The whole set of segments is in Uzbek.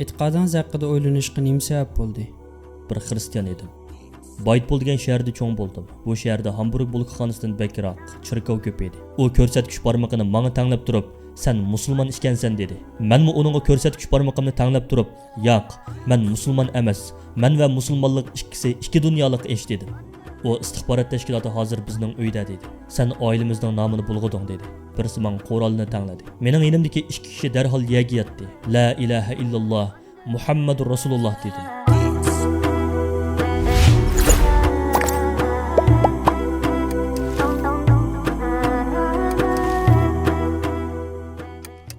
E'tiqodingiz haqida o'ylanishga nima sabab bo'ldi? Bir xristian edim. Baytpol degan shaharda cho'ng bo'ldim. Bu shaharda Hamburg bulkxonasidan bakroq chirkov ko'p edi. U ko'rsatkich barmog'ini menga tanglab turib, "Sen musulmon ekansan" dedi. Menmi uningga ko'rsatkich barmog'imni tanglab turib, "Yo'q, men musulmon emas. Men va musulmonlik ikkisi ikki dunyolik ish" dedim. O istixborot tashkiloti hozir bizning uyda dedi. "Sen oilamizning nomini bulg'uding" dedi. Birisi men Qur'onni tangladi. Mening yonimdagi ikki kishi darhol yagi yotdi. "La ilaha illalloh, Muhammadur Rasululloh" dedi.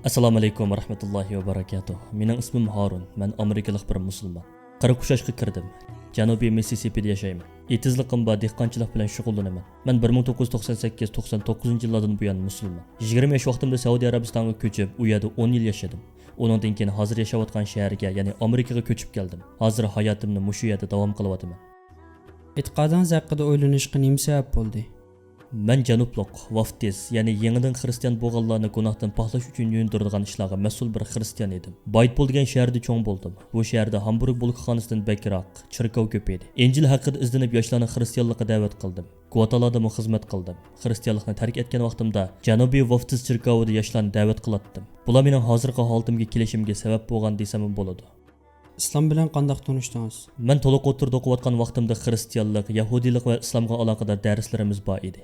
Assalomu alaykum va rahmatullohi va barakatuh. Mening ismim Harun. Men amerikalik bir musulmon. Qora qushashga kirdim. Janubiy Mississipida yashayman. Etizliqim bor, dehqonchilik bilan shug'ullanaman. Men 1998-99 yillardan buyon musulmon. 20 yosh vaqtimda Saudiya Arabistonga ko'chib, u yerda 10 yil yashadim. Uningdan keyin hozir yashayotgan shaharga, ya'ni Amerikaga ko'chib keldim. Hozir hayotimni mushu yerda davom qilyapman. E'tiqodingiz haqida o'ylanishga nima sabab bo'ldi? Men janubluq, vaftiz, ya'ni yangidan xristian bo'lganlarni gunohdan paqlash uchun yo'ndiradigan ishlarga mas'ul bir xristian edim. Baytpol degan shaharda cho'ng bo'ldim. Bu shaharda Hamburg bulkxonasidan bakroq chirkov ko'p edi. Injil haqida izlanib yoshlarni xristianlikka da'vat qildim. Guatalada xizmat qildim. Xristianlikni tark etgan vaqtimda Janubiy vaftiz chirkovida yoshlarni da'vat qilatdim. Bular mening hozirgi holatimga kelishimga sabab bo'lgan desam bo'ladi. Islom bilan qanday tanishdingiz? Men to'liq o'tirib o'qiyotgan vaqtimda xristianlik, yahudiylik va islomga aloqador darslarimiz bor edi.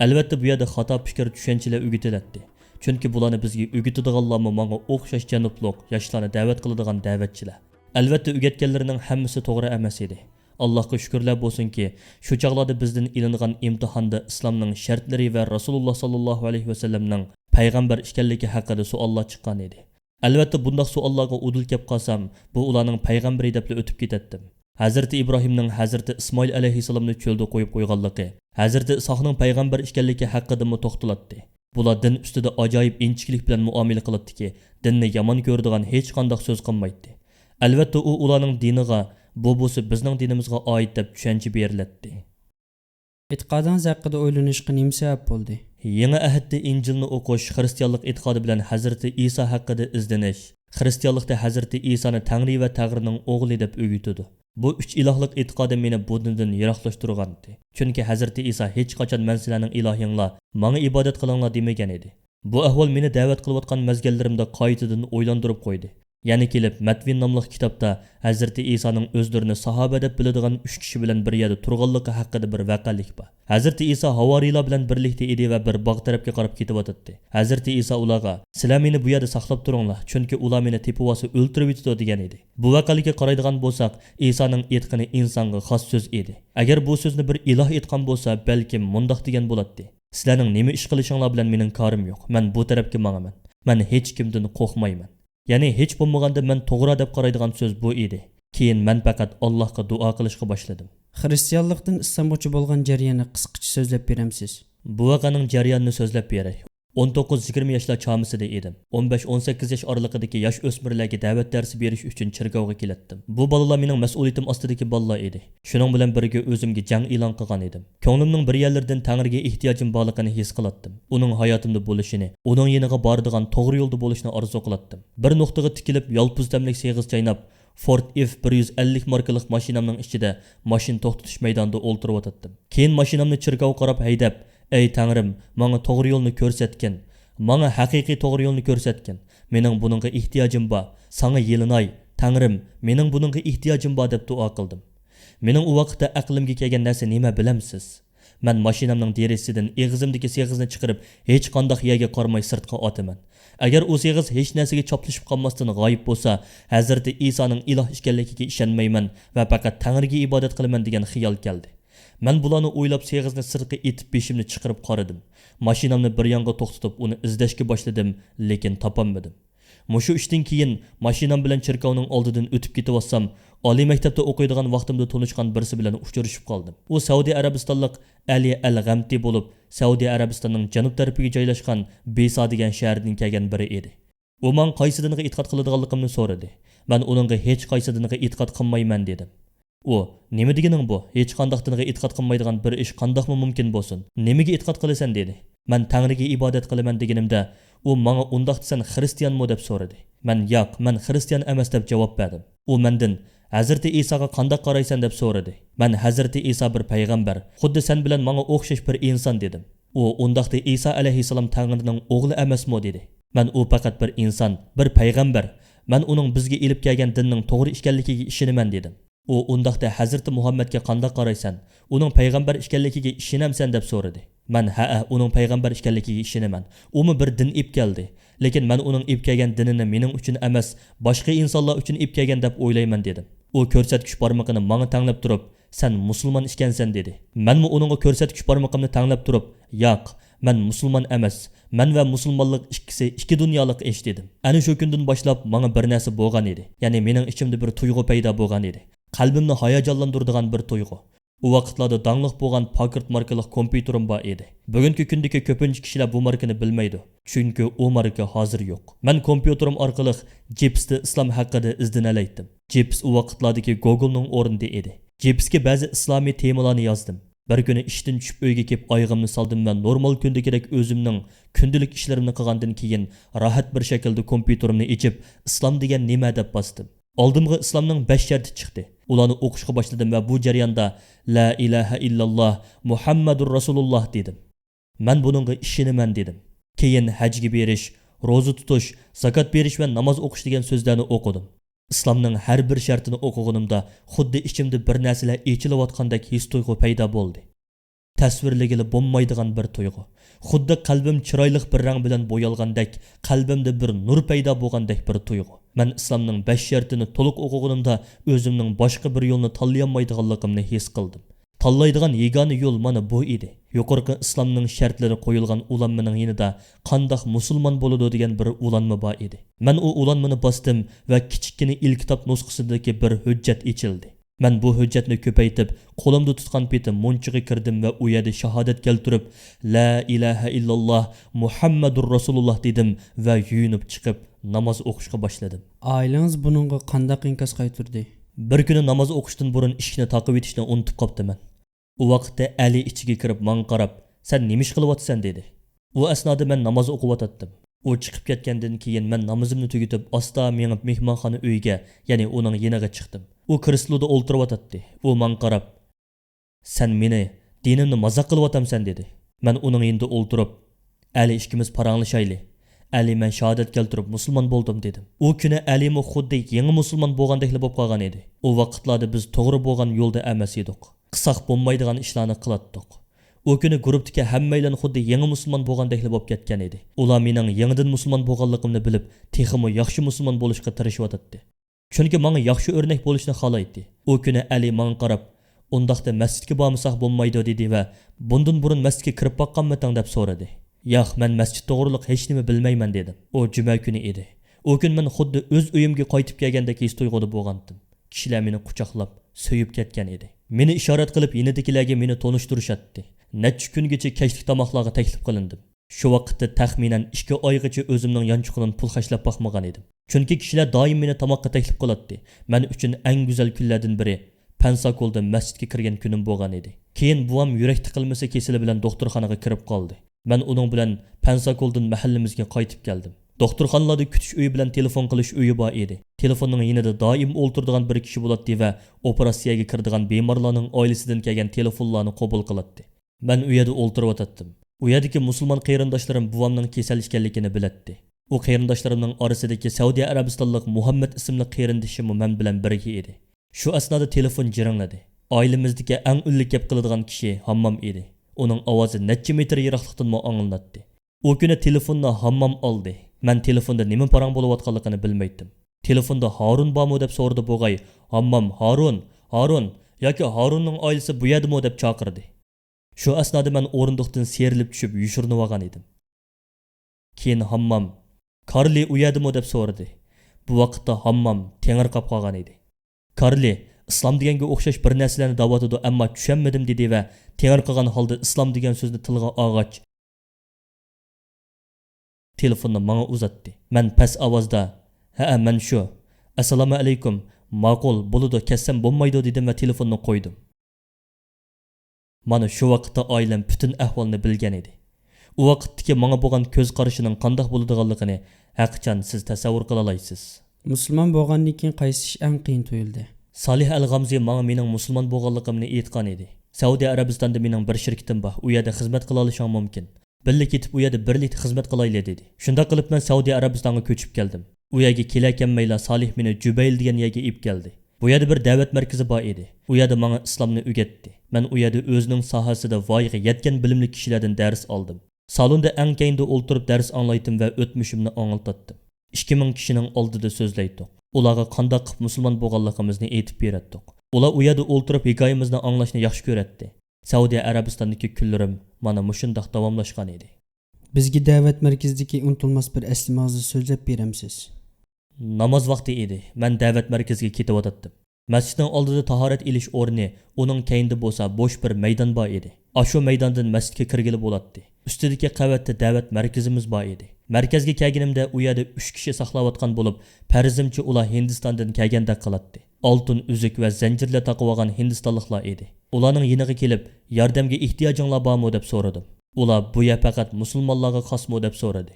Albatta bu yerda xato fikr tushunchalar o'rgatiladi. Chunki bularni bizga o'rgatadiganlarmi menga o'xshash janubluq, yoshlarni da'vat qiladigan da'vatchilar. Albatta o'rgatganlarining hammasi to'g'ri emas edi. Allohga shukrlar bo'lsinki, shu chaqlarda bizdan ilingan imtihonda islomning shartlari va Rasululloh sallallohu alayhi va sallamning payg'ambar ekanligi haqida savollar chiqqan edi. Albatta bunday savollarga udul kelib qolsam, bu ularning payg'ambari deb o'tib ketdim. Hazrati Ibrohimning Hazrati Ismoil alayhisalomni cho'lda qo'yib qo'yganligi, Hazrati Isoqning payg'ambar ekanligi haqida to'xtalatdi. Bular din ustida ajoyib inchiklik bilan muomala qiladiki, dinni yomon ko'radigan hech qanday so'z qilmaydi. Albatta u ularning diniga, bu bo'lsa bizning dinimizga oid deb tushuncha beriladi. E'tiqodingiz haqida o'ylanishga nima sabab bo'ldi? Yangi ahdda Injilni o'qish, xristianlik e'tiqodi bilan Hazrati Iso haqida izlanish, xristianlikda Hazrati Isoni Tangri va Tag'rining o'g'li deb o'yitadi. Bu uch ilohlik e'tiqodi meni bu dindan yiroqlashtirgandi. Chunki Hazrati Iso hech qachon men sizlarning ilohinglar, menga ibodat qilinglar demagan edi. Bu ahvol meni da'vat qilayotgan mazgillarimda qaytadan o'ylantirib qo'ydi. Yana kelib Matvin nomli kitobda Hazrati Isoning o'zlarini sahoba deb biladigan 3 kishi bilan bir yerda turganligi haqida bir vaqalik bor. Hazrati Iso havoriylar bilan birlikda edi va bir bog' tarafga qarab ketayotdi. Hazrati Iso ularga: "Sizlar meni bu yerda saqlab turinglar, chunki ular meni tepib olsa o'ltirib yutadi" degan edi. Bu vaqalikka qaraydigan bo'lsak, Isoning aytgani insonga xos so'z edi. Agar bu so'zni bir iloh aytgan bo'lsa, balkim mundoq degan bo'ladi: "Sizlarning nima ish qilishinglar bilan mening korim yo'q. Men bu tarafga manaman. Men hech kimdan qo'rqmayman." Ya'ni hech bo'lmaganda men to'g'ri deb qaraydigan so'z bu edi. Keyin men faqat Allohga duo qilishga boshladim. Xristianlikdan islomga bo'lgan jarayonni qisqacha so'zlab beramsiz? Bu voqeaning jarayonini so'zlab beray. 19-20 yoshlar chamasida edim. 15-18 yosh oralig'idagi yosh o'smirlarga da'vat darsi berish uchun Chirgovga kelatdim. Bu bolalar mening mas'uliyatim ostidagi bolalar edi. Shuning bilan birga o'zimga jang e'lon qilgan edim. Ko'nglimning bir yerlardan Tangriga ehtiyojim borligini his qilatdim. Uning hayotimda bo'lishini, uning yeniga boradigan to'g'ri yo'lda bo'lishini orzu qilatdim. Bir nuqtaga tikilib, yolpuz damlik seg'iz chaynab, Ford F150 markalik mashinamning ichida mashin to'xtatish maydonida o'ltirib o'tdim. Keyin mashinamni Chirgovga qarab haydab, "Ey Tangrim, menga to'g'ri yo'lni ko'rsatgin. Menga haqiqiy to'g'ri yo'lni ko'rsatgin. Mening buningga ehtiyojim bor. Sana yelinay, Tangrim, mening buningga ehtiyojim bor" deb duo qildim. Mening u vaqtda aqlimga kelgan narsa nima bilamsiz? Men mashinamning derisidan eg'izimdagi seg'izni chiqarib, hech qanday yerga qarmay sirtqa otaman. Agar u seg'iz hech narsaga choplashib qolmasdan g'oyib bo'lsa, Hazrati Isoning iloh ekanligiga ishonmayman va faqat Tangriga ibodat qilaman degan xiyol keldi. Men bularni o'ylab seg'izni sirtqa etib beshimni chiqarib qaradim. Mashinamni bir yonga to'xtatib uni izlashga boshladim, lekin topolmadim. Mushu ishdan keyin mashinam bilan Chirkovning oldidan o'tib ketyapsam, oliy maktabda o'qiydigan vaqtimda tanishgan birisi bilan uchrashib qoldim. U Saudiya Arabistonlik Ali Al-Ghamti bo'lib, Saudiya Arabistonining janub tarafiga joylashgan Besa degan shahardan kelgan biri edi. U men qaysi dinga e'tiqod qiladiganligimni so'radi. Men uningga hech qaysi dinga e'tiqod qilmayman dedim. u nima deganing bu, hech qandoqdiniga e'tiqod qilmaydigan bir ish qandoqmi mumkin bo'lsin, nimaga e'tiqod qilasan dedi. Man Tangriga ibodat qilaman deganimda u menga undoq desan xristianmi deb so'radi. Man yo'q, man xristian emas deb javob berdim. U mendan Hazreti İsa'ga qandoq qaraysan deb so'radi. Man Hazreti İsa bir payg'ambar, xuddi sen bilan menga o'xshash bir inson dedim. U undaqda İsa alayhissalom Tangrining o'g'li emasmi dedi. Man u faqat bir inson, bir payg'ambar. Man uning bizga elib kelgan dinning to'g'ri ekanligiga ishonaman dedim. U undaqda Hazreti Muhammadga qandoq qaraysan, uning payg'ambar ekanligiga ishonamsan deb so'radi. Man uning payg'ambar ekanligiga ishonaman. Umi bir din ib keldi. Lekin man uning ib kelgan dinini mening uchun emas, boshqa insonlar uchun ib kelgan deb o'ylayman dedim. U ko'rsatkich barmoqini menga tanglab turib, "Sen musulmon ekansan" dedi. Menmi uningga ko'rsatkich barmoqimni tanglab turib, "Yo'q, men musulmon emas. Men va musulmonlik ikkisi ikki dunyolik ish" dedim. Ana shu kundan boshlab menga bir narsa bo'lgan edi. Ya'ni mening ichimda bir tuyg'u paydo bo'lgan edi. Qalbimni hayajonlantiradigan bir tuyg'u. U vaqtlarda dangliq bo'lgan Packard markali kompyuterim bor edi. Bugungi kundagi ko'pincha kishilar bu markani bilmaydi, chunki u marka hozir yo'q. Men kompyuterim orqali Jepsda islom haqida izlanalaydim. Jeps u vaqtlardagi Google'ning o'rnida edi. Jepsga ba'zi islomiy temalarni yozdim. Bir kuni ishdan tushib uyga kelib oyog'imni soldim va normal kundagidek o'zimning kundalik ishlarimni qilgandan keyin rohat bir shaklda kompyuterimni ochib, islom degan nima deb bosdim. Oldimga islomning 5 sharti chiqdi. Ularni o'qishga boshladim va bu jarayonda la ilaha illalloh Muhammadur Rasululloh dedim. Men buningga ishonaman dedim. Keyin hajga berish, roza tutish, zakot berish va namoz o'qish degan so'zlarni o'qidim. Islomning har bir shartini o'qiganimda xuddi ichimda bir narsalar echilayotgandek his tuyg'u paydo bo'ldi. Tasvirligili bo'lmaydigan bir tuyg'u. Xuddi qalbim chiroyli bir rang bilan bo'yalgandek, qalbimda bir nur paydo bo'lgandek bir tuyg'u. Men islomning 5 shartini to'liq o'qiganimda o'zimning boshqa bir yo'lni tanlayolmaydiganligimni his qildim. Tanlaydigan yagona yo'l mana bu edi. Yuqorqi islomning shartlari qo'yilgan ulanmaning yanida qandoq musulmon bo'ladi degan bir ulanma bor edi. Men u ulanmani bosdim va kichikkina ilk kitob nusxasidagi bir hujjat ochildi. Men bu hujjatni ko'paytib, qo'limda tutgan petim munchiga kirdim va u yerda shahodat keltirib, la ilaha illalloh Muhammadur Rasululloh dedim va yuyinib chiqib namoz o'qishga boshladim. Ailangiz buningga qanday inkas qaytirdi? Bir kuni namoz o'qishdan burun ishni taqib etishni unutib qoptiman. U vaqtda Ali ichiga kirib menga qarab, "Sen nima ish qilyapsan?" dedi. U asnoda men namoz o'qiyotdim. U chiqib ketgandan keyin men namozimni tugatib, asta menib mehmonxona uyiga, ya'ni uning yeniga chiqdim. U kresloda o'ltiryotdi. U menga qarab, "Sen meni dinimni mazoq qilyapsan" dedi. Men uning yonida o'ltirib, "Ali ikkimiz paranglashayli. Ali men shahodat keltirib musulmon bo'ldim" dedim. U kuni Ali mo xuddi yangi musulmon bo'lgandek bo'lib qolgan edi. U vaqtlarda biz to'g'ri bo'lgan yo'lda emas edik. Qisaq bo'lmaydigan ishlarni qilatdik. O kuni guruhdagi hammaylar xuddi yangi musulmon bo'lgandek bo'lib ketgan edi. Ular mening yangidan musulmon bo'lganligimni bilib, texmo yaxshi musulmon bo'lishga tirishyotdi. Chunki menga yaxshi o'rnak bo'lishni xohlaydi. O kuni Ali menga qarab, "Undaqda masjidga bormasak bo'lmaydi" dedi va "Bundan burun masjidga kirib boqqanmiding" deb so'radi. "Yo'q, men masjid to'g'riliq hech nima bilmayman" dedim. O juma kuni edi. O kun men xuddi o'z uyimga qaytib kelgandek his tuyg'uda bo'lgandim. Kishilar meni quchoqlab, so'yib ketgan edi. Meni ishorat qilib, yenidagilarga meni tanishtirishdi. Necha kungacha kechlik tomoqlarga taklif qilindim. Shu vaqtda taxminan 2 oygacha o'zimning yanchiqdan pul xashlab boqmagan edim. Chunki kishilar doim meni tomoqqa taklif qiladi. Men uchun eng go'zal kunlardan biri Pensakolda masjidga kirgan kunim bo'lgan edi. Keyin buvam yurak tiqilmasi kesili bilan doktorxonaga kirib qoldi. Men uning bilan Pensakoldan mahallimizga qaytib keldim. Doktorxonalarda kutish uyi bilan telefon qilish uyi bor edi. Telefonning yonida doim o'ltiradigan bir kishi bo'ladi va operatsiyaga kiradigan bemorlarning oilasidan kelgan telefonlarni qabul qiladi. Men u yerda o'ltirib U yerdagi musulmon qarindoshlarim buvamning kasal ekanligini biladi. U qarindoshlarimning orasidagi Saudiya Arabistonlik Muhammad ismli qarindishim men bilan birga edi. Shu asnoda telefon jiringladi. Oilamizdagi eng ullik gap qiladigan kishi Hammom edi. Uning ovozi necha metr yiroqlikdan anglanadi. O kuni telefonni Hammom oldi. Men telefonda nima parang bo'layotganligini bilmaydim. Telefonda Harun bormi deb so'radi bo'g'ay. Hammom Harun yoki Harunning oilasi bu yerdami deb chaqirdi. Shu asnoda men o'rindiqdan serilib tushib yushurnib olgan edim. Keyin Hammom Karli u yerdami deb so'radi. Bu vaqtda Hammom tengirqab qolgan edi. Karli islom deganga o'xshash bir narsalarni da'vatidi, ammo tushunmadim dedi va tengirqagan holda islom degan so'zni tilga olgach telefonni menga uzatdi. Men past ovozda, "Ha, men shu. Assalomu alaykum. Ma'qul, bo'ladi, kessam bo'lmaydi dedim va telefonni qo'ydim. Mana shu vaqtda oilam butun ahvolni bilgan edi. U vaqtdagi menga bo'lgan ko'z qarashining qanday bo'ladiganligini haqiqatan siz tasavvur qila olasiz. Musulmon bo'lgandan keyin qaysi ish eng qiyin tuyuldi? Salih Al-G'amzi menga mening musulmon bo'lganligimni aytgan edi. Saudiya Arabistonda mening bir shirkatim bor. U yerda xizmat qila olishim mumkin. Birga ketib u yerda birlikda xizmat qilayli dedi. Shunda qilib men Saudiya Arabistonga ko'chib keldim. U yerga kelakanmayla Salih meni Jubayl degan yerga ib keldi. Bu yerda bir da'vat markazi bor edi. U yerda menga islomni o'rgatdi. Men u yerda o'zining sohasida voyaga yetgan bilimli kishilardan dars oldim. Salonda eng keyinda o'ltirib dars anglaydim va o'tmishimni anglatdim. 2000 kishining oldida so'zlaydik. Ularga qanday qilib musulmon bo'lganligimizni aytib berdik. Ular u yerda o'ltirib hikoyamizni anglashni yaxshi ko'radi. Saudiya Arabistonidagi kunlarim mana mushundaq davomlashgan edi. Bizga da'vat markazidagi unutilmas bir eslimangizni so'zlab beramsiz? Namoz vaqti edi. Men da'vat markaziga ketib o'tdim. Masjidning oldida tahorat ilish o'rni, uning keyinda bo'lsa bo'sh bir maydon bor edi. Ashu maydondan masjidga kirgili bo'ladi. Ustidagi qavatda da'vat markazimiz bor edi. Markazga kelganimda u yerda 3 kishi saqlayotgan bo'lib, farzimcha ular Hindistondan kelganda qiladi. Oltin uzuk va zanjirlar taqib olgan hindistonliklar edi. Ularning yeniga kelib, yordamga ehtiyojinglar bormi deb so'radim. Ular bu yer faqat musulmonlarga xosmi deb so'radi.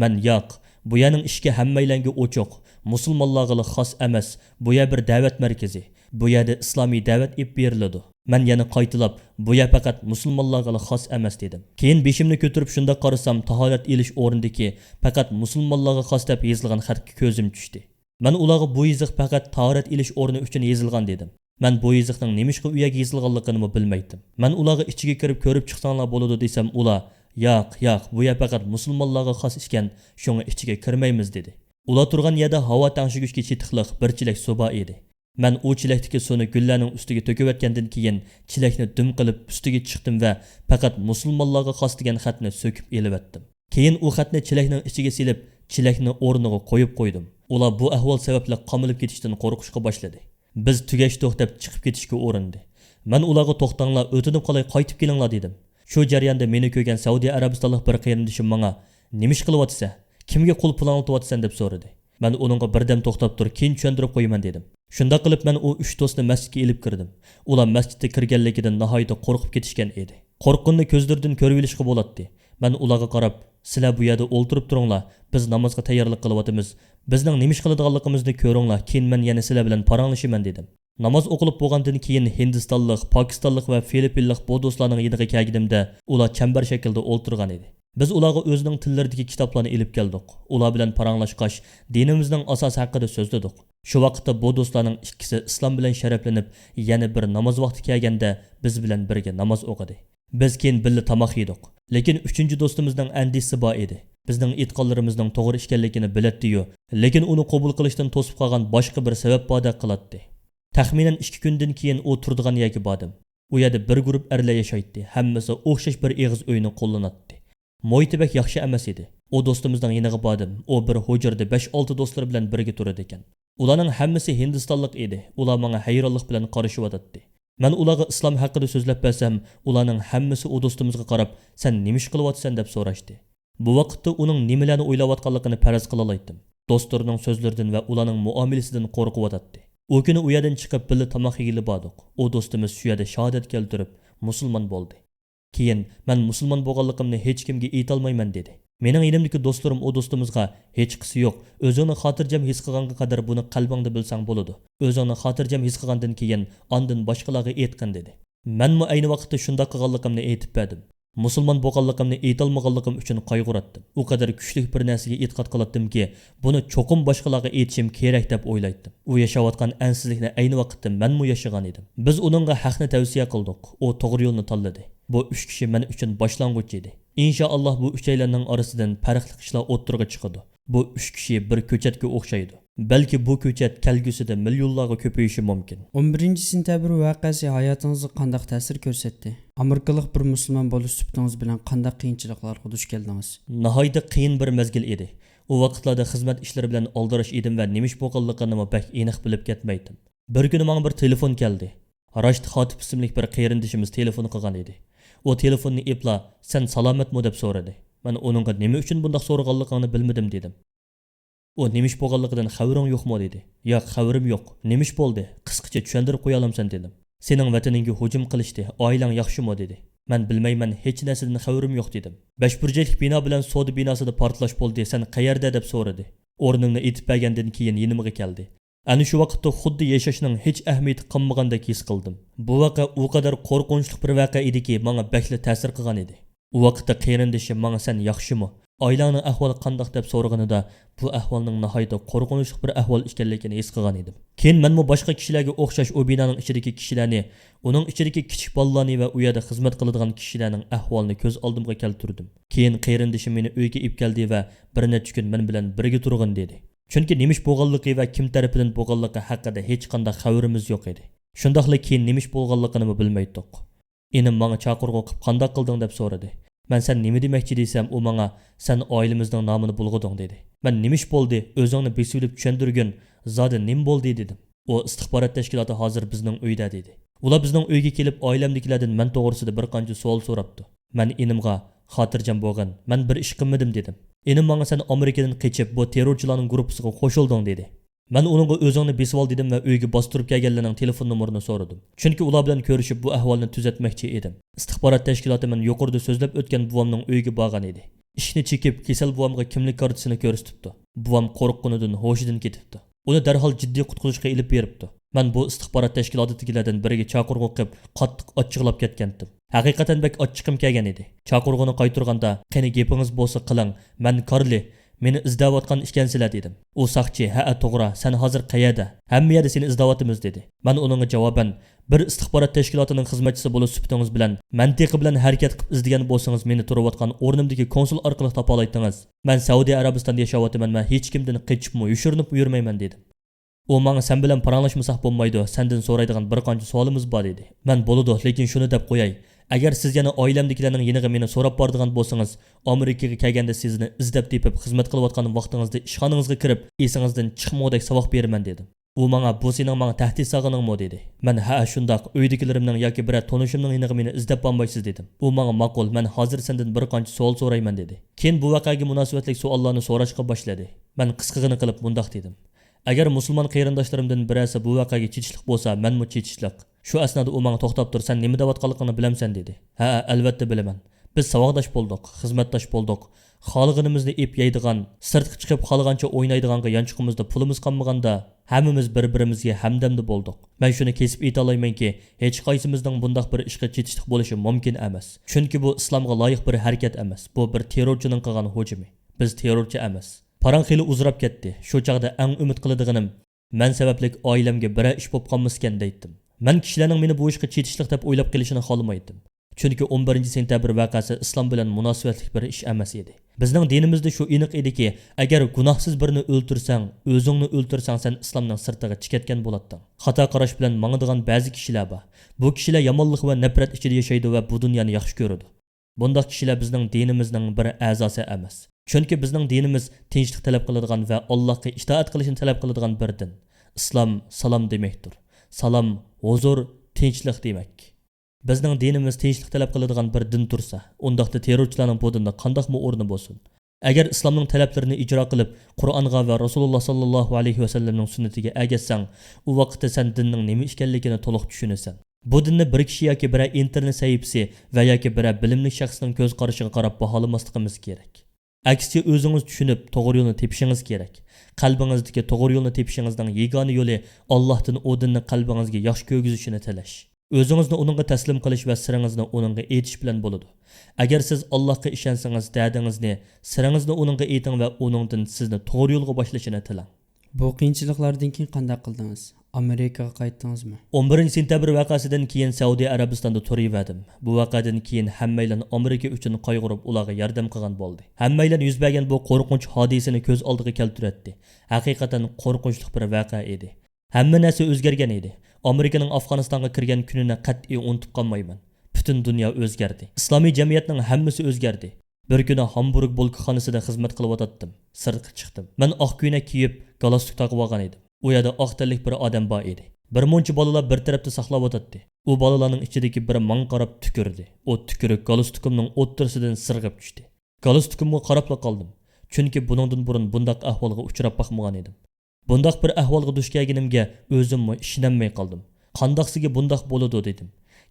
Men yo'q, bu yerning ishga hammaylarga ochiq, musulmonlarga xos emas. Bu yer bir da'vat markazi. Bu yerda islomiy da'vat ib beriladi. Men yana qaytilab, bu yer faqat musulmonlarga xos emas dedim. Keyin beshimni ko'tarib shunda qarasam, tahorat ilish o'rnidagi faqat musulmonlarga xos deb yozilgan xatga ko'zim tushdi. Men ularga bu yoziq faqat tahorat ilish o'rni uchun yozilgan dedim. Men bu yoziqning nimishqa u yerga yozilganligini bilmaydim. Men ularga ichiga kirib ko'rib chiqsanglar bo'ladi desam, ular yo'q, bu yer faqat musulmonlarga xos ekan, shunga ichiga kirmaymiz dedi. Ular turgan yerda havo tangshig'ichga chetiqliq bir chilak suv edi. Men u chilakdagi suvni gullarning ustiga to'kib o'tgandan keyin chilakni dum qilib ustiga chiqdim va faqat musulmonlarga xos degan xatni so'kib elib o'tdim. Keyin u xatni chilakning ichiga silib, chilakni o'rniga qo'yib qo'ydim. Ular bu ahvol sababli qamilib ketishdan qo'rqishga boshladi. Biz tugash to'xtab chiqib ketishga o'rindi. Men ularga to'xtanglar, o'tinib qolay, qaytib kelinglar dedim. Shu jarayonda meni ko'rgan Saudiya Arabistonlik bir qarindishim menga "Nimish qilyapsan? Kimga qo'l pul olatyapsan?" deb so'radi. Men uningga birdam to'xtab turib, keyin tushuntirib qo'yaman dedim. Shunda qilib men u 3 do'stni masjidga elib kirdim. Ular masjidga kirganligidan nihoyat qo'rqib ketishgan edi. Qo'rqinni ko'zlaridan ko'rib olishga bo'ladi. Men ularga qarab, "Sizlar bu yerda o'ltirib turinglar. Biz namozga tayyorlik qilyapmiz. Bizning nimish qiladiganligimizni ko'ringlar. Keyin men yana sizlar bilan paranlashaman" dedim. Namoz o'qilib bo'lgandan keyin Hindistonlik, Pokistonlik va Filippinlik bu do'stlarning yeniga kelganimda ular chambar shaklda o'ltirgan edi. Biz ularga o'zining tillaridagi kitoblarni elib keldik. Ular bilan paranglashqash, dinimizning asosi haqida so'zladik. Shu vaqtda bu do'stlarning ikkisi islom bilan sharaflanib, yana bir namoz vaqti kelganda biz bilan birga namoz o'qidi. Biz keyin birga tomoq yedik. Lekin 3-chi do'stimizning andisi bor edi. Bizning e'tiqodlarimizning to'g'ri ekanligini biladi-yu, lekin uni qabul qilishdan to'sib qolgan boshqa bir sabab borda qiladi. Taxminan 2 kundan keyin u turadigan yerga bordim. U yerda bir guruh erlar yashaydi. Hammasi o'xshash bir eg'iz uyni qo'llanadi. Mo'ytibek yaxshi emas edi. O do'stimizning yeniga bordim. O bir hujrada 5-6 do'stlar bilan birga turadi ekan. Ularning hammasi Hindistonlik edi. Ular menga hayronlik bilan qarashyapti. Men ularga islom haqida so'zlab bersam, ularning hammasi o do'stimizga qarab, "Sen nima ish qilyapsan?" deb so'rashdi. Bu vaqtda uning nimalarni o'ylayotganligini faraz qila oldim. Do'stlarining so'zlaridan va ularning muomalasidan qo'rqyapti. O kuni u yerdan chiqib birga tomoq yegili bordik. O do'stimiz shu yerda shahodat keltirib, musulmon bo'ldi. Keyin men musulmon bo'lganligimni hech kimga aytolmayman dedi. Mening elimdagi do'stlarim o do'stimizga hech qisi yo'q. O'zingni xotirjam his qilganga qadar buni qalbingda bilsang bo'ladi. O'zingni xotirjam his qilgandan keyin ondan boshqalarga aytqin dedi. Menmi ayni vaqtda shunda qilganligimni aytib berdim. Musulmon bo'lganligimni aytolmaganligim uchun qayg'uratdim. U qadar kuchli bir narsaga e'tiqod qilatdimki, buni cho'qim boshqalarga aytishim kerak deb o'ylaydim. U yashayotgan ansizlikni ayni vaqtda menmi yashagan edim. Biz uningga haqni tavsiya qildik. O to'g'ri yo'lni tanladi. Bu 3 kishi men uchun boshlang'ich edi. Inshaalloh bu 3 aylarning orasidan farqli ishlar o'ttirga chiqadi. Bu 3 kishi bir ko'chatga o'xshaydi. Balki bu ko'chat kelgusida millionlarga ko'payishi mumkin. 11-sentabr voqeasi hayotingizga qanday ta'sir ko'rsatdi? Amerikalik bir musulmon bo'lish suhbatingiz bilan qanday qiyinchiliklarga duch keldingiz? Nihoyat qiyin bir mezgil edi. U vaqtlarda xizmat ishlari bilan oldirish edim va nimish bo'lganligini pek aniq bilib ketmaydim. Bir kuni menga bir telefon keldi. Rashid Xotib ismli bir qarindishimiz telefon qilgan edi. O telefonni epla, "Sen salomatmi?" deb so'radi. Men uningga nima uchun bunday so'raganligini bilmadim dedim. u nemish bo'lganligidan xabaring yo'qmi dedi. Yo'q, xabarim yo'q. Nemish bo'ldi? Qisqacha tushuntirib qo'ya olamsan dedim. Sening vataningga hujum qilishdi, oilang yaxshimi dedi. Men bilmayman, hech narsadan xabarim yo'q dedim. 5 burjakli bino bilan savdo binosida portlash bo'ldi. Sen qayerda deb so'radi. O'rningni aytib bergandan keyin yinimga keldi. Ana shu vaqtda xuddi yashashning hech ahamiyati qolmagandek his qildim. Bu voqea u qadar qo'rqinchli bir voqea ediki, menga bakli ta'sir qilgan edi. U vaqtda qarindishim menga sen yaxshimi? Oilangning ahvoli qandoq deb so'raganida bu ahvolning nihoyatda qo'rqinchli bir ahvol ekanligini his qilgan edim. Keyin men bu boshqa kishilarga o'xshash u binoning ichidagi kishilarni, uning ichidagi kichik bolalarni va u yerda xizmat qiladigan kishilarning ahvolini ko'z oldimga keltirdim. Keyin qarindishim meni uyga olib keldi va bir necha kun men bilan birga turg'in dedi. Chunki nemish bo'lganligi va kim tarafidan bo'lganligi haqida hech qanday xabarimiz yo'q edi. Shundaqla keyin nemish bo'lganligini bilmaydik. Enim menga chaqirg'u qilib qanday qilding deb so'radi. Men sen nima demoqchi desam, u menga sen oilamizning nomini bulg'uding dedi. Men nemish bo'ldi, o'zingni besilib tushuntirgin, zodi nim bo'ldi dedim. U istixborot tashkiloti hozir bizning uyda dedi. Ular bizning uyga kelib oilamdagilardan men to'g'risida bir qancha savol so'rabdi. Men inimga xotirjam bo'lgan, men bir ish qilmadim dedim. Enim menga sen Amerikadan qochib bu terrorchilarning guruhiga qo'shilding dedi. Men uningga o'zingni besib ol dedim va uyga bostirib kelganlarning telefon nomerini so'radim. Chunki ular bilan ko'rishib bu ahvolni tuzatmoqchi edim. Istixborot tashkiloti men yuqorida so'zlab o'tgan buvamning uyiga borgan edi. Ishni chekib, kasal buvamga kimlik kartasini ko'rsatibdi. Buvam qo'rqqanidan hoshidan ketibdi. Uni darhol jiddiy qutqarishga ilib beribdi. Men bu istixborot tashkilotidagilardan biriga chaqirg'u qilib, qattiq achchiqlab ketgandim. Haqiqatan bek achchiqim kelgan edi. Chaqirg'uni qaytarganda, "Qani gapingiz bo'lsa qiling, men Karli meni izlayotgan ishkansizlar" dedim. U saqchi, "Ha, to'g'ri, sen hozir qayerda? Hamma yerda seni izlayotimiz" dedi. Men uningga javoban, "Bir istixborot tashkilotining xizmatchisi bo'lib sifatingiz bilan mantiqi bilan harakat qilib izlagan bo'lsangiz, meni turayotgan o'rnimdagi konsul orqali topa olaytingiz. Men Saudiya Arabistonda yashayapman, men hech kimdan qochibmi, yushirinib yurmayman" dedi. U menga "Sen bilan paranglashmasak bo'lmaydi, sendan so'raydigan bir qancha savolimiz bor" dedi. Men "Bo'ladi, lekin shuni deb qo'yay. Agar siz yana oilamdagilarning yeniga meni so'rab boradigan bo'lsangiz, Amerikaga kelganda sizni izlab tepib xizmat qilayotgan vaqtingizda ishxonangizga kirib, esingizdan chiqmog'dek savoq beraman" dedim. U menga "Bu sening menga tahdid solganingmi" dedi. Men "Ha, shundoq, uydagilarimning yoki bir tanishimning yeniga meni izlab bormaysiz" dedim. U menga "Ma'qul, men hozir sendan bir qancha savol so'rayman" dedi. Keyin bu voqeaga munosabatli savollarni so'rashga boshladi. Men qisqagina qilib bundoq dedim. Agar musulmon qarindoshlarimdan birasi bu voqeaga chechishlik bo'lsa, menmi chechishlik? Shu asnoda u menga to'xtab tur, "Sen nima deyotganligini bilamsan" dedi. "Ha, albatta bilaman. Biz savoddosh bo'ldik, xizmatdosh bo'ldik. Xolg'inimizni ep yeydigan, sirtqa chiqib xolg'ancha o'ynaydiganga yanchiqimizda pulimiz qolmaganda, hammamiz bir-birimizga hamdamda bo'ldik. Men shuni kesib ayta olmaymanki, hech qaysimizning bundoq bir ishga chetishlik bo'lishi mumkin emas. Chunki bu islomga loyiq bir harakat emas. Bu bir terrorchining qilgan hujumi. Biz terrorchi emas." Parang xili uzrab ketdi. Shu chaqda eng umid qiladiganim men sabablik oilamga bir ish bo'lib qolmaskan deydim. Men kishilarning meni bu ishga chetishlik deb o'ylab kelishini xohlamaydim. Chunki 11-sentabr voqeasi islom bilan munosabatli bir ish emas edi. Bizning dinimizda shu aniq ediki, agar gunohsiz birini o'ltirsang, o'zingni o'ltirsang, sen islomning sirtiga chiqatgan bo'lading. Xato qarash bilan mangadigan ba'zi kishilar bor. Bu kishilar yomonlik va nafrat ichida yashaydi va bu dunyoni yaxshi ko'radi. Bunday kishilar bizning dinimizning bir a'zosi emas. Chunki bizning dinimiz tinchlik talab qiladigan va Allohga itoat qilishni talab qiladigan bir din. Islom salom demakdir. Salom huzur, tinchlik demak. Bizning dinimiz tinchlik talab qiladigan bir din tursa, undaqda terrorchilarning bu dinda qandoqmi o'rni bo'lsin? Agar islomning talablarini ijro qilib, Qur'onga va Rasululloh sallallohu alayhi va sallamning sunnatiga agatsang, u vaqtda sen dinning nima ekanligini to'liq tushunasan. Bu dinni bir kishi yoki bir internet sahifasi va yoki bir bilimli shaxsning ko'z qarashiga qarab baholamasligimiz kerak. Aksiga o'zingiz tushunib, to'g'ri yo'lni tepishingiz kerak. Qalbingizdagi to'g'ri yo'lni tepishingizning yagona yo'li Allohdan o dinni qalbingizga yaxshi ko'gizishini tilash. O'zingizni uningga taslim qilish va siringizni uningga aytish bilan bo'ladi. Agar siz Allohga ishonsangiz, da'dingizni, siringizni uningga ayting va uningdan sizni to'g'ri yo'lga boshlashini tilang. Bu qiyinchiliklardan keyin qanday qildingiz? Amerikaga qaytdingizmi? 11-sentabr voqeasidan keyin Saudiya Arabistonda turaverdim. Bu voqeadan keyin hammaylar Amerika uchun qayg'urib ularga yordam qilgan bo'ldi. Hammaylar yuz bergan bu qo'rqinch hodisani ko'z oldiga keltirdi. Haqiqatan qo'rqinchli bir voqea edi. Hamma narsa o'zgargan edi. Amerikaning Afg'onistonga kirgan kunini qat'iy unutib qolmayman. Butun dunyo o'zgardi. Islomiy jamiyatning hammasi o'zgardi. Bir kuni Hamburg bo'lkixonasida xizmat qilib o'tdim. Sirtqa chiqdim. Men oq ko'ylak kiyib, galstuk taqib olgan edim. U yerda oq tanlik bir odam bor edi. Bir muncha bolalar bir tarafda saqlab o'tadi. U bolalarning ichidagi biri menga qarab tükürdü. O tükürük galstukimning o'ttirisidan sirg'ib tushdi. Galstukimga qarab qoldim. Chunki buningdan burun bundaq ahvolga uchrab baxmagan edim. Bundaq bir ahvolga duch kelganimga o'zimmi ishonmay qoldim. Qandoqsiga bundaq bo'ladi dedim.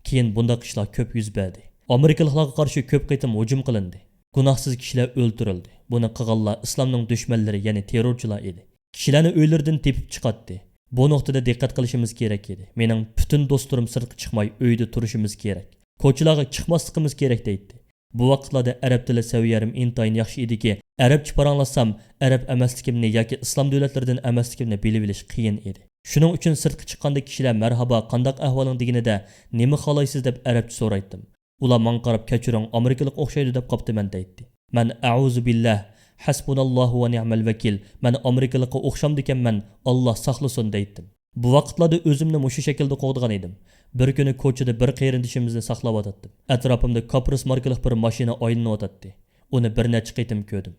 Keyin bundaq ishlar ko'p yuz berdi. Amerikaliklarga qarshi ko'p qitim hujum qilindi. Gunohsiz kishilar o'ldirildi. Buni qilganlar islomning dushmanlari, ya'ni terrorchilar edi. Kishilarni uylaridan tepib chiqatdi. Bu nuqtada diqqat qilishimiz kerak edi. Mening butun do'stlarim sirtga chiqmay uyda turishimiz kerak. Ko'chalarga chiqmasligimiz kerak deydi. Bu vaqtlarda arab tili saviyarim intayin yaxshi ediki, arabcha paranglasam, arab emasligimni yoki islom davlatlaridan emasligimni bilib olish qiyin edi. Shuning uchun sirtga chiqqanda kishilar marhaba, qandoq ahvoling deganida nima xohlaysiz deb arabcha so'raydim. Ular menga qarab kechiring, amerikalik o'xshaydi deb qoptiman deydi. Men a'uzu billah, hasbunallohu va ni'mal vakil. Men amerikalikqa o'xshamdikanman, Alloh saqlasin deydim. Bu vaqtlarda o'zimni mushu shaklda qo'ygan edim. Bir kuni ko'chada bir qerindishimizni saqlab o'tdim. Atrofimda Capris markalik bir mashina aylanib o'tdi. Uni bir necha qitim ko'rdim.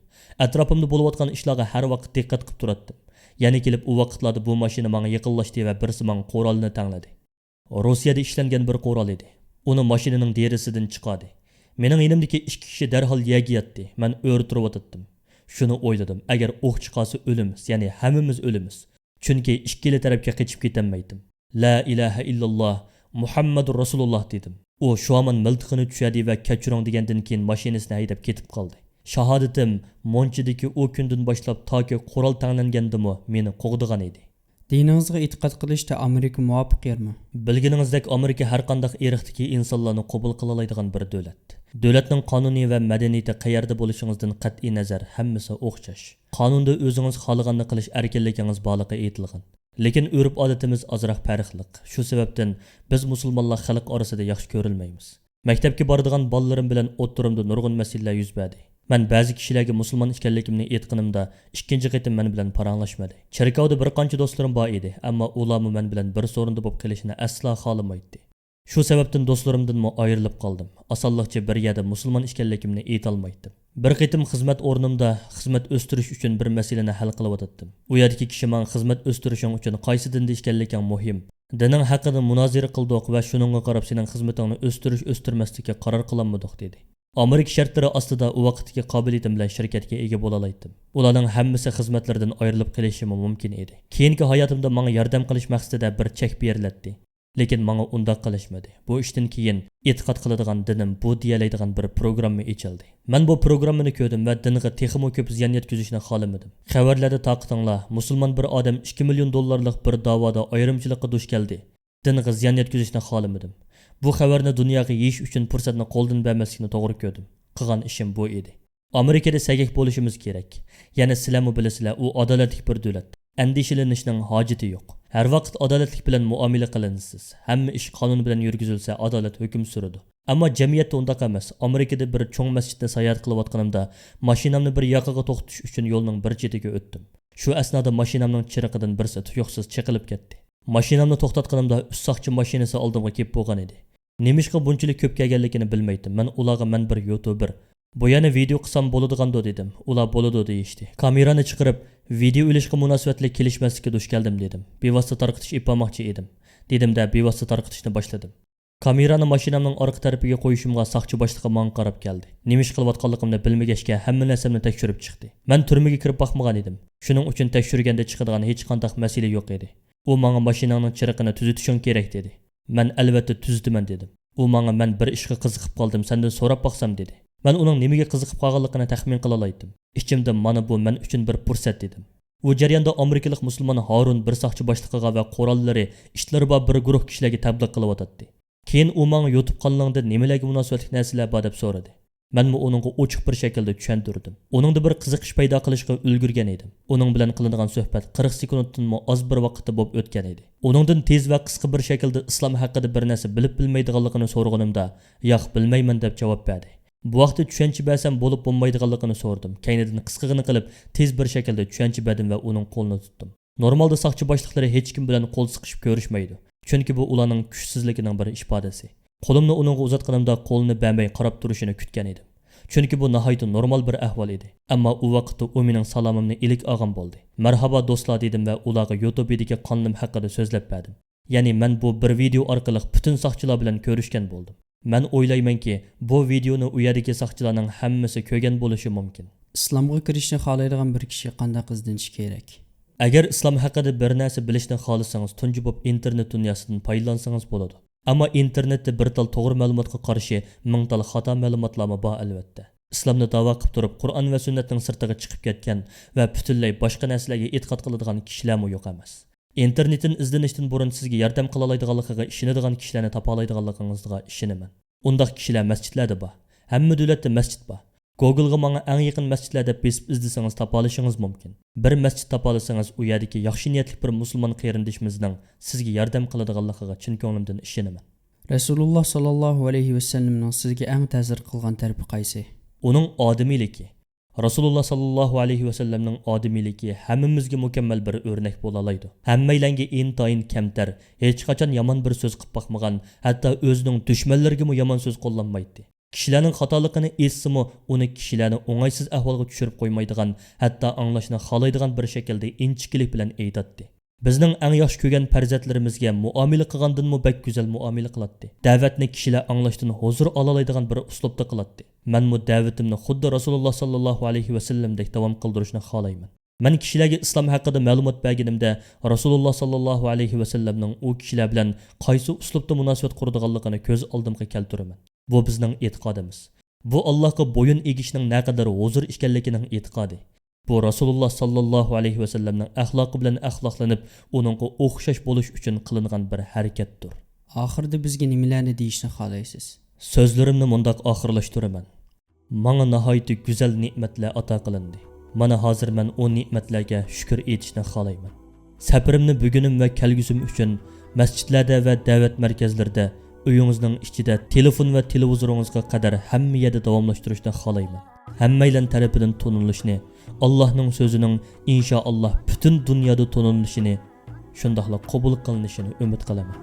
Atrofimda bo'layotgan ishlarga har vaqt diqqat qilib turardim. Yana kelib u vaqtlarda bu mashina menga yaqinlashdi va birsi menga qurolni tangladi. Rossiyada ishlangan bir qurol edi. Uni mashinaning derisidan chiqadi. Mening yonimdagi ikki kishi darhol yerga yotdi. Men o'rtirib o'tdim. Shuni o'yladim. Agar o'q chiqasa o'limiz, ya'ni hammamiz o'limiz. Chunki ikkili tarafga qochib ketolmaydim. La ilaha illalloh Muhammadur Rasululloh dedim. U sho'aman miltiqini tushadi va kechiring degandan keyin mashinasini haydab ketib qoldi. Shahodatim monchidagi o kundan boshlab toki qurol tanlangandimi meni qo'g'digan edi. Diningizga e'tiqod qilishda Amerika muvofiq yermi? Bilganingizdek Amerika har qanday irqdagi insonlarni qabul qila oladigan bir davlat. Davlatning qonuniy va madaniyati qayerda bo'lishingizdan qat'iy nazar hammasi o'xshash. Qonunda o'zingiz xohlaganini qilish erkinligingiz borligi aytilgan. Lekin urf odatimiz ozroq farqliq. Shu sababdan biz musulmonlar xalq orasida yaxshi ko'rilmaymiz. Maktabga boradigan bolalarim bilan o'ttirimda nurg'un masalalar yuz berdi. Men ba'zi kishilarga musulmon ekanligimni aytganimda ikkinchi qitim men bilan paranglashmadi. Cherkovda bir qancha do'stlarim bor edi, ammo ularmi men bilan bir so'rinda bo'lib qolishini aslo xohlamaydi. Shu sababdan do'stlarimdan ayrilib qoldim. Osonlikcha bir yerda musulmon ekanligimni aytolmaydim. Bir qitim xizmat o'rnimda xizmat o'stirish uchun bir masalani hal qilib o'tdim. U yerdagi kishi menga xizmat o'stirishing uchun qaysi dinda ekanliging muhim. Dining haqida munozara qildik va shuningga qarab sening xizmatingni o'stirmaslikka qaror qilinmadik dedi. Amerika shartlari ostida u vaqtdagi qobiliyatim bilan shirkatga ega bo'la oldim. Ularning hammasi xizmatlardan ayrilib qolishi mumkin edi. Keyingi hayotimda menga yordam qilish maqsadida bir chek berildi. Lekin menga undaq qilishmadi. Bu ishdan keyin e'tiqod qiladigan dinim bu deyalaydigan bir programma ochildi. Men bu programmani ko'rdim va dinga texmo ko'p ziyon yetkazishni xohlamadim. Xabarlarda taqtinglar, musulmon bir odam 2 million dollarlik bir da'voda ayrimchilikqa duch keldi. Dinga ziyon yetkazishni xohlamadim. Bu xabarni dunyoga yeyish uchun fursatni qo'ldan bermaslikni to'g'ri ko'rdim. Qilgan ishim bu edi. Amerikada sagak bo'lishimiz kerak. Yana sizlarmi bilasizlar, u adolatli bir davlat. Andishilanishning hojati yo'q. Har vaqt adolatlik bilan muomala qilinasiz. Hamma ish qonun bilan yurgizilsa, adolat hukm suradi. Ammo jamiyatda undaq emas. Amerikada bir cho'ng masjidda sayohat qilayotganimda, mashinamni bir yoqaga to'xtatish uchun yo'lning bir chetiga o'tdim. Shu asnoda mashinamning chiriqidan birsi tuyuqsiz chiqilib ketdi. Mashinamni to'xtatganimda ustoqchi mashinasi oldimga kelib bo'lgan edi. Nemishqa bunchalik ko'p kelganligini bilmaydim. Men ularga men bir YouTuber. Bu yana video qilsam bo'ladigan dedim. Ular bo'ladi deyishdi. Kamerani chiqarib video olishga munosabatli kelishmaslikka duch keldim dedim. Bevosita tarqitish ipamoqchi edim. Dedimda bevosita tarqitishni boshladim. Kamerani mashinamning orqa tarafiga qo'yishimga soqchi boshlig'i menga qarab keldi. Nima ish qilayotganligimni bilmagachga hamma narsamni tekshirib chiqdi. Men turmaga kirib boqmagan edim. Shuning uchun tekshirganda chiqadigan hech qanday masala yo'q edi. U menga mashinamning chiriqini tuzatishing kerak dedi. Men albatta tuzataman dedim. U menga men bir ishga qiziqib qoldim, sendan so'rab boqsam dedi. Men uning nimaga qiziqib qolganligini taxmin qila oldim. Ichimda mana bu men uchun bir fursat dedim. Bu jarayonda amerikalik musulmon Harun bir soqchi boshlig'iga va qo'rollari ishlari bor bir guruh kishilarga tabliq qilib o'tdi. Keyin u menga YouTube kanalingda nimalarga munosabatli narsalar bor deb so'radi. Men uningga ochiq bir shaklda tushuntirdim. Uningda bir qiziqish paydo qilishga ulgurgan edim. Uning bilan qilinadigan suhbat 40 sekunddan oz bir vaqtda bo'lib o'tgan edi. Uningdan tez va qisqa bir shaklda islom haqida bir narsa bilib bilmaydiganligini so'rag'animda, "Yo'q, bilmayman" deb javob berdi. Bu vaqtda tushuncha bersam bo'lib bo'lmaydiganligini so'radim. Keynidan qisqagina qilib tez bir shaklda tushuncha berdim va uning qo'lini tutdim. Normalda soqchi boshliqlari hech kim bilan qo'l siqishib ko'rishmaydi. Chunki bu ularning kuchsizligining bir ifodasi. Qo'limni uningga uzatganimda qo'lini bermay qarab turishini kutgan edim. Chunki bu nihoyat normal bir ahvol edi. Ammo u vaqtda u mening salomimni ilk olgan bo'ldi. "Marhaba do'stlar" dedim va ularga YouTube'dagi qonim haqida so'zlab berdim. Ya'ni men bu bir video orqali butun soqchilar bilan ko'rishgan bo'ldim. Men o'ylaymanki, bu videoni u yerdagi soqchilarning hammasi ko'rgan bo'lishi mumkin. islomga kirishni xohlaydigan bir kishi qanday izlanishi kerak? Agar islom haqida bir narsa bilishni xohlasangiz, tunji bo'lib internet dunyosidan foydalansangiz bo'ladi. Ammo internetda bir tal to'g'ri ma'lumotga qarshi ming tal xato ma'lumotlar bor albatta. Islomni da'vo qilib turib, Qur'on va sunnatning sirtiga chiqib ketgan va butunlay boshqa narsalarga e'tiqod qiladigan kishilarmi yo'q emas. Internetdan izlanishdan burun sizga yordam qila oladiganligiga ishonadigan kishilarni topa oladiganligingizga ishonaman. Undaq kishilar masjidlarda bor. Hamma davlatda masjid bor. Google'ga menga eng yaqin masjidlarda besib izlasangiz topa olishingiz mumkin. Bir masjid topa olsangiz, u yerdagi yaxshi niyatli bir musulmon qarindishimizning sizga yordam qiladiganligiga chin ko'nglimdan ishonaman. Rasululloh sallallohu alayhi vasallamning sizga eng ta'sir qilgan tarafi qaysi? Uning odimiyligi. Rasululloh sallallohu alayhi vasallamning odimiyligi hammamizga mukammal bir o'rnak bo'la oladi. Hammaylarga intayin kamtar, hech qachon yomon bir so'z qilib boqmagan, hatto o'zining dushmanlariga yomon so'z qo'llanmaydi. Kishilarning xatoligini essimu, uni kishilarni o'ng'aysiz ahvolga tushirib qo'ymaydigan, hatto anglashni xohlaydigan bir shaklda inchiklik bilan aytadi. Bizning eng yaxshi ko'rgan farzandlarimizga muomala qilgandan bak go'zal muomala qiladi. Da'vatni kishilar anglashdan huzur olalaydigan bir uslubda qiladi. Men bu da'vatimni xuddi Rasululloh sallallohu alayhi vasallamdek davom qildirishni xohlayman. Men kishilarga islom haqida ma'lumot berganimda Rasululloh sallallohu alayhi vasallamning u kishilar bilan qaysi uslubda munosabat quradiganligini ko'z oldimga keltiraman. Bu bizning e'tiqodimiz. Bu Allohga bo'yin egishning naqadar huzur ekanligining e'tiqodi. Bu Rasululloh sallallohu alayhi vasallamning axloqi bilan axloqlanib, uningga o'xshash bo'lish uchun qilingan bir harakatdir. Oxirida bizga nimalarni deyishni xohlaysiz? So'zlarimni mundaq oxirlashtiraman. Menga nihoyatda go'zal ne'matlar ato qilindi. Mana hozir men o ne'matlarga shukr etishni xohlayman. Safarimni bugunim va kelgusim uchun masjidlarda va da'vat markazlarida, uyingizning ichida, telefon va televizoringizga qadar hamma yerda davomlashtirishni xohlayman. Hammaylar tarafidan tonilishni, Allohning so'zining inshaalloh butun dunyoda tonilishini, shundaqla qabul qilinishini umid qilaman.